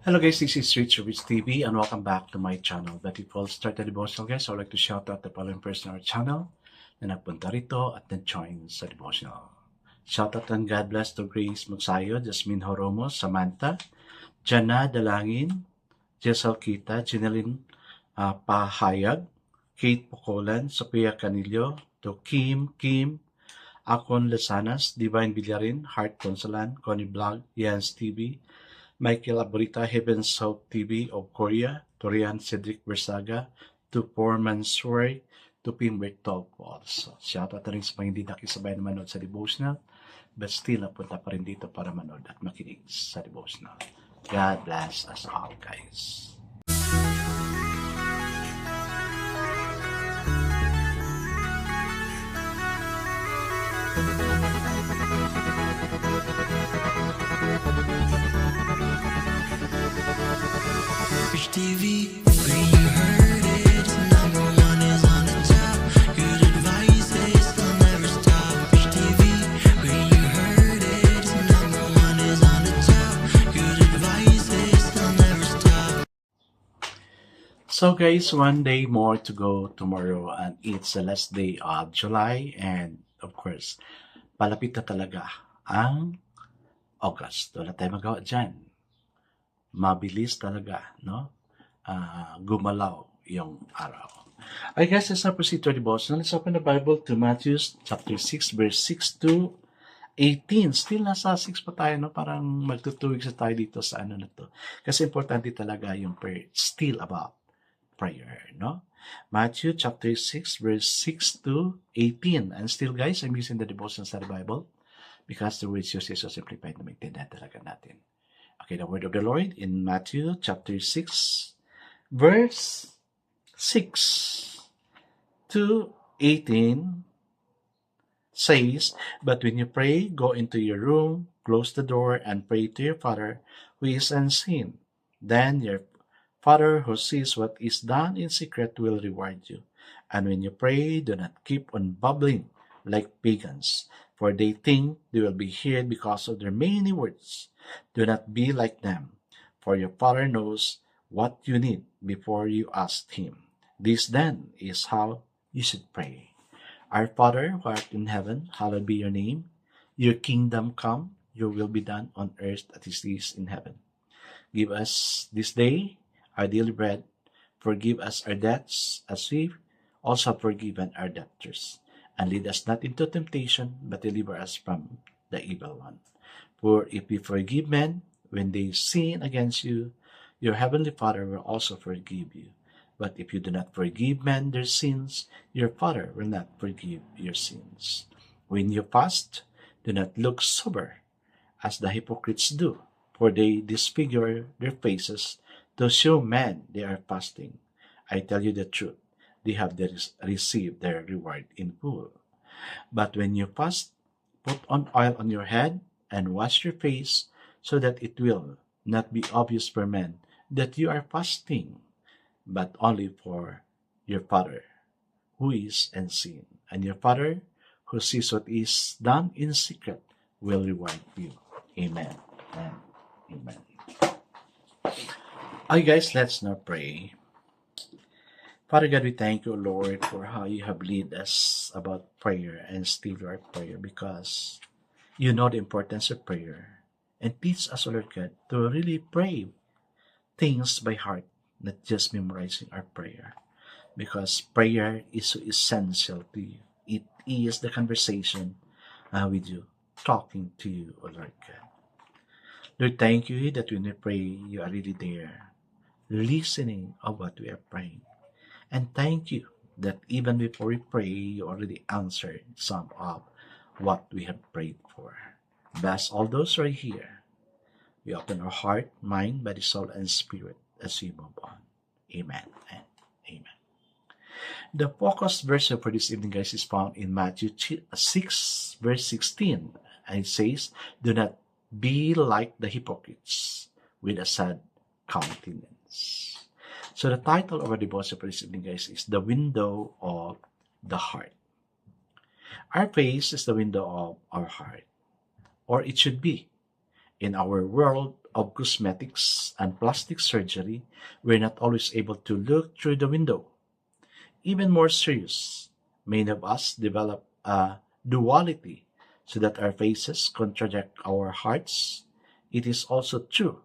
Hello guys, this is Richard Rich TV and welcome back to my channel. But before we start the devotional guys, I would like to shout out the following person on our channel na nagpunta rito at nag-join sa devotional. Shout out and God bless to Grace Magsayo, Jasmine Horomo, Samantha, Jana Dalangin, Jessel Kita, Jeneline Pahayag, Kate Pocolan, Sophia Canillo, to Kim, Akon Lesanas, Divine Villarin, Heart Consolan, Connie Vlog, Jans TV, Michael Aborita, Heaven South TV of Korea, Torian Cedric Versaga, to Foreman Suray, to Pimbert Talk Walls. So, shoutout na rin sa mga hindi nakisabay na manood sa devotional, but still napunta pa rin dito para manood at makinig sa devotional. God bless us all, guys. Rich TV, where you heard it, number one is on the top. Good advice is they'll never stop. Rich TV, where you heard it, number one is on the top. Good advice is they'll never stop. So guys, one day more to go tomorrow and it's the last day of July and of course, palapit na talaga ang August. Wala tayong magawa dyan. Mabilis talaga, no? Gumalaw yung araw. I guess let's now proceed to our devotional. Let's open the Bible to Matthew chapter 6, verse 6 to 18. Still nasa 6 pa tayo, no? Parang magtutuwig sa tayo dito sa ano na to. Kasi importante talaga yung prayer. Still about prayer, no? Matthew chapter 6, verse 6 to 18. And still, guys, I'm using the devotional sa Bible because the words used is so simplified na maintindihan talaga natin. Okay, the word of the Lord in Matthew chapter 6, verse 6 to 18 says, "But when you pray, go into your room, close the door, and pray to your Father who is unseen. Then your Father who sees what is done in secret will reward you. And when you pray, do not keep on babbling like pagans, for they think they will be heard because of their many words. Do not be like them, for your Father knows what you need before you ask Him. This then is how you should pray. Our Father who art in heaven, hallowed be your name. Your kingdom come, your will be done on earth as it is in heaven. Give us this day our daily bread. Forgive us our debts as we also have forgiven our debtors. And lead us not into temptation, but deliver us from the evil one. For if you forgive men when they sin against you, your heavenly Father will also forgive you. But if you do not forgive men their sins, your Father will not forgive your sins. When you fast, do not look sober, as the hypocrites do, for they disfigure their faces to show men they are fasting. I tell you the truth, they have received their reward in full. But when you fast, put on oil on your head and wash your face, so that it will not be obvious for men that you are fasting, but only for your Father who is unseen. And your Father who sees what is done in secret will reward you. Amen and amen. Okay, guys, let's now pray. Father God, we thank you, Lord, for how you have led us about prayer and still our prayer, because you know the importance of prayer. And teach us, Lord God, to really pray things by heart, not just memorizing our prayer. Because prayer is so essential to you. It is the conversation with you, talking to you, O Lord God. Lord, thank you that when we pray, you are really there, listening of what we are praying. And thank you that even before we pray, you already answered some of what we have prayed for. Bless all those right here. We open our heart, mind, body, soul, and spirit as we move on. Amen and amen. The focus verse for this evening, guys, is found in Matthew 6, verse 16. And it says, "Do not be like the hypocrites with a sad countenance." So the title of our devotion for this evening, guys, is "The Window of the Heart." Our face is the window of our heart, or it should be. In our world of cosmetics and plastic surgery, we're not always able to look through the window. Even more serious, many of us develop a duality so that our faces contradict our hearts. It is also true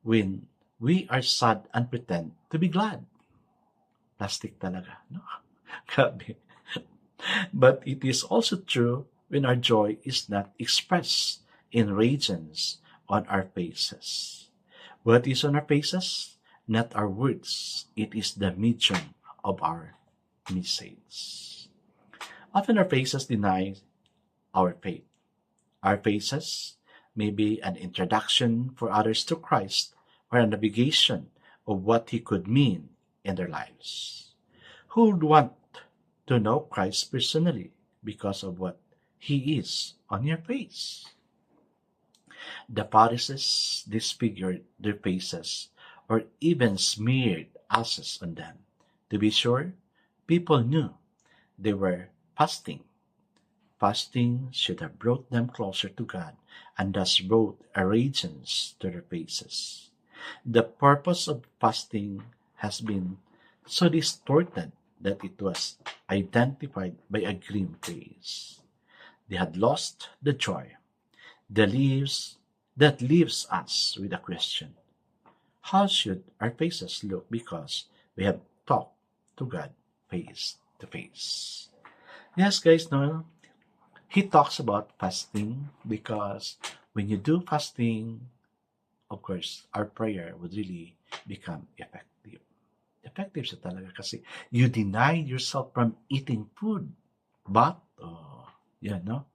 when we are sad and pretend to be glad. Plastic talaga, no? Grabe. But it is also true when our joy is not expressed in regions on our faces. What is on our faces? Not our words. It is the medium of our message. Often our faces deny our faith. Our faces may be an introduction for others to Christ or a navigation of what He could mean in their lives. Who would want to know Christ personally because of what He is on your face? The Pharisees disfigured their faces or even smeared ashes on them. To be sure, people knew they were fasting. Fasting should have brought them closer to God and thus brought a radiance to their faces. The purpose of fasting has been so distorted that it was identified by a grim face. They had lost the joy that leaves us with a question. How should our faces look because we have talked to God face to face? Yes, guys, no, he talks about fasting because when you do fasting, of course, our prayer would really become effective. Effective siya talaga kasi you deny yourself from eating food. But, yan, no?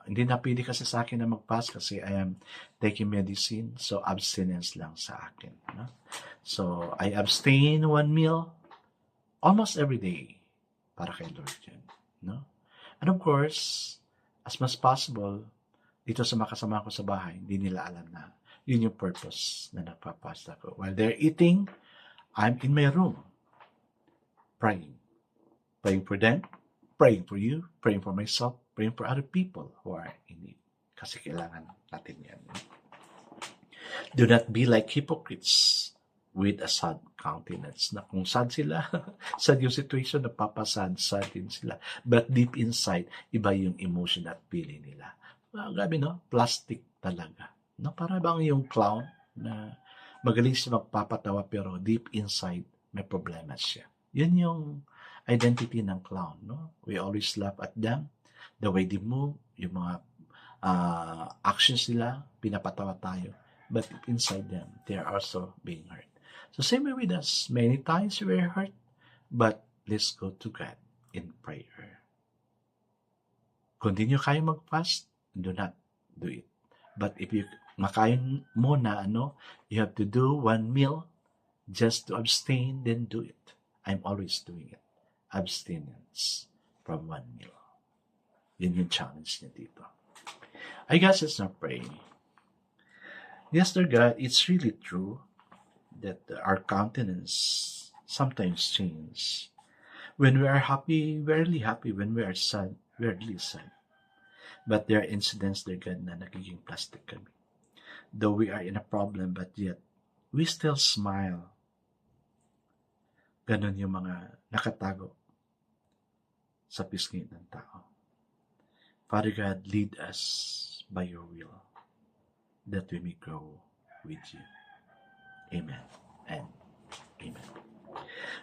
Hindi na pwede kasi sa akin na mag-fast kasi I am taking medicine, so abstinence lang sa akin. No? So, I abstain one meal almost every day para kay Lord yan. No? And of course, as much possible, dito sa mga kasama ko sa bahay, hindi nila alam na yun yung purpose na nagpapast ako. While they're eating, I'm in my room praying. Praying for them, praying for you, praying for myself, praying for other people who are in need. Kasi kailangan natin yan. Do not be like hypocrites with a sad countenance. Na kung sad sila, sad yung situation, napapasad din sila. But deep inside, iba yung emotion at feeling nila. Grabe, no? Plastic talaga. No? Para bang yung clown na magaling siya magpapatawa pero deep inside, may problema siya. Yun yung identity ng clown. No? We always laugh at them. The way they move, yung mga actions nila, pinapatawa tayo. But inside them, they are also being hurt. So same way with us. Many times we are hurt, but let's go to God in prayer. Continue kayo mag-fast, do not do it. But if you makain mo na you have to do one meal just to abstain, then do it. I'm always doing it. Abstinence from one meal. Yun yung challenge niya dito. I guess it's not praying. Yes, dear God, it's really true that our countenance sometimes change. When we are happy, we're really happy. When we are sad, we're really sad. But there are incidents, dear God, na nagiging plastic kami. Though we are in a problem, but yet, we still smile. Ganon yung mga nakatago sa pisngi ng tao. Father God, lead us by your will that we may grow with you. Amen and amen.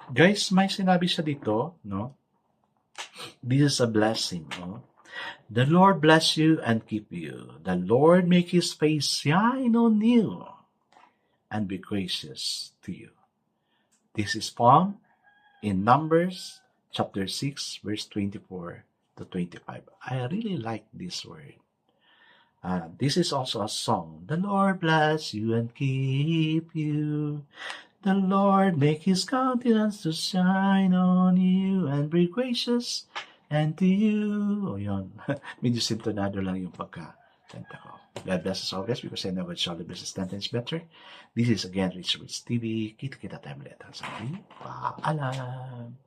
Guys, may sinabi siya dito, no? This is a blessing, no? The Lord bless you and keep you. The Lord make His face shine on you and be gracious to you. This is found in Numbers chapter 6, verse 24 to 25. I really like this word. This is also a song. The Lord bless you and keep you. The Lord make His countenance to shine on you and be gracious and to you. O yun. Medyo sintonado lang yung pagkakanta ko. God bless us all, guys, because I know what shall the bless us 10 times better. This is again Rich Rich TV. Kita-kita tayo ulit. Sabi, paalam.